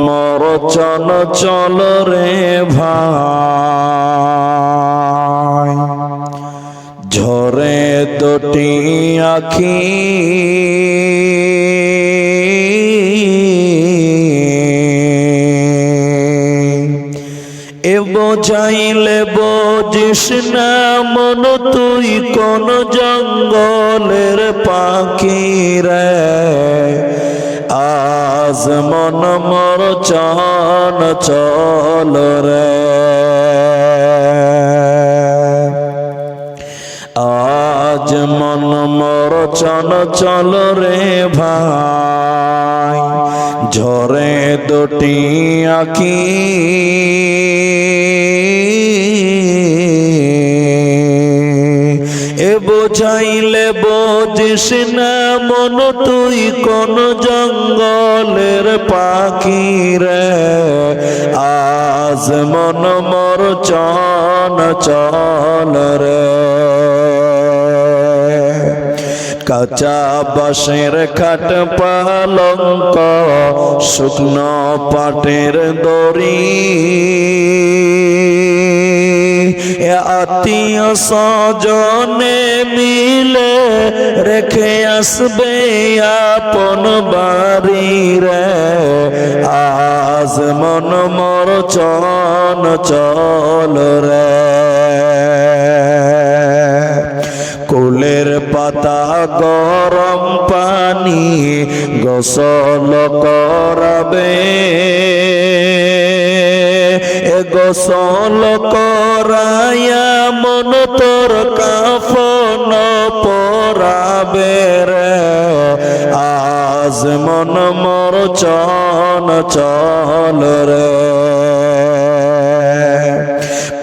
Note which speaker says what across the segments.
Speaker 1: মোর চল চল রে ভাই, ঝরে দুটি আখি এ বোঝাইলে বুঝিস না মন তুই কোন জঙ্গলের পাখি রে। আজ মন মোর চল চল রে, আজ মন মোর চল চল রে ভাই, ঝরে দুটি আখি এ বোঝাইলে বুঝিস না মন তুই কোন জঙ্গলের পাখি রে। আজ মন মোর চল চল রে, কাঁচা বাঁশের খাট পালঙ্ক শুকনো পাটের দড়ি, আত্মীয় স্বজনে মিলে রেখে আসবে আপন বাড়ি রে। আজ মন মোর চল চল রে, কুলের পাতা গরম পানি গোসল করাবে, গোসল করাইয়া মন তোর কাফন পরাবে রে। আজ মন মোর চল চল রে,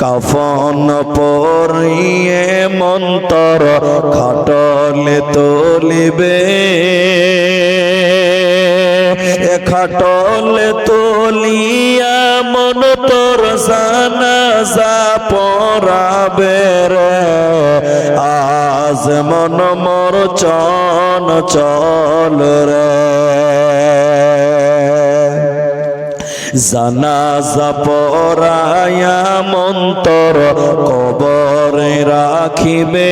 Speaker 1: কাফন পরিয়ে মন্তর খাটলে তুলিবে, খাটলে তুলিয়া মন তোর জানাজা পড়াবে রে। আজ মন মোর চল চল রে, জানাজা পড়াইয়া মন্তর কবরে রাখিবে,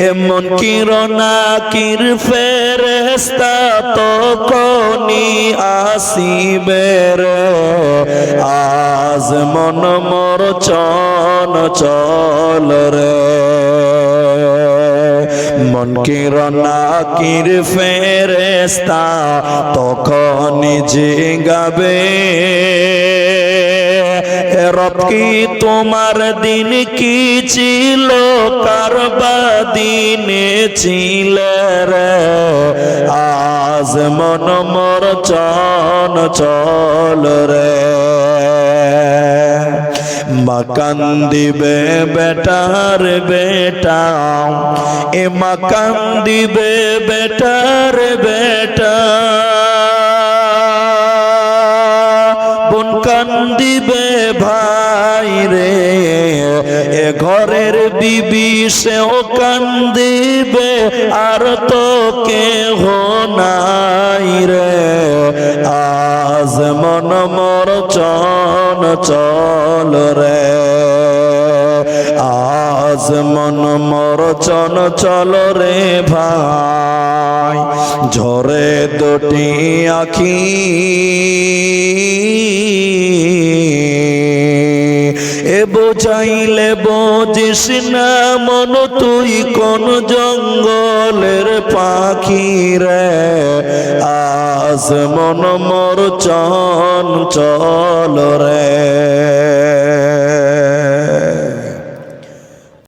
Speaker 1: এমন কিরণাকির ফেরেশতা তখনি আসিবে রে। আজ মন মোর চল চল রে, মন কিরণাকির ফেরেশতা তখনি জিগাবে, রব কি তোমার দিন কি ছিল, কারবা দিনে ছিল রে। আজ মন মোর চল চল রে, মা কান্দিবে বেটার বেটা, এ মা কান্দিবে বেটার বেটা, বোন কান্দিবে ভাই রে, এ ঘরের বিবি সেও কান্দিবে আর তো কেহ নাই রে। আজ মন মোর চল চল রে, আজ মন মোর চল চল রে ভাই, ঝরে দুটি আখি এ বোঝাইলে বুঝিস না মন তুই কোন জঙ্গলের পাখি রে। আজ মন মোর চল চল রে।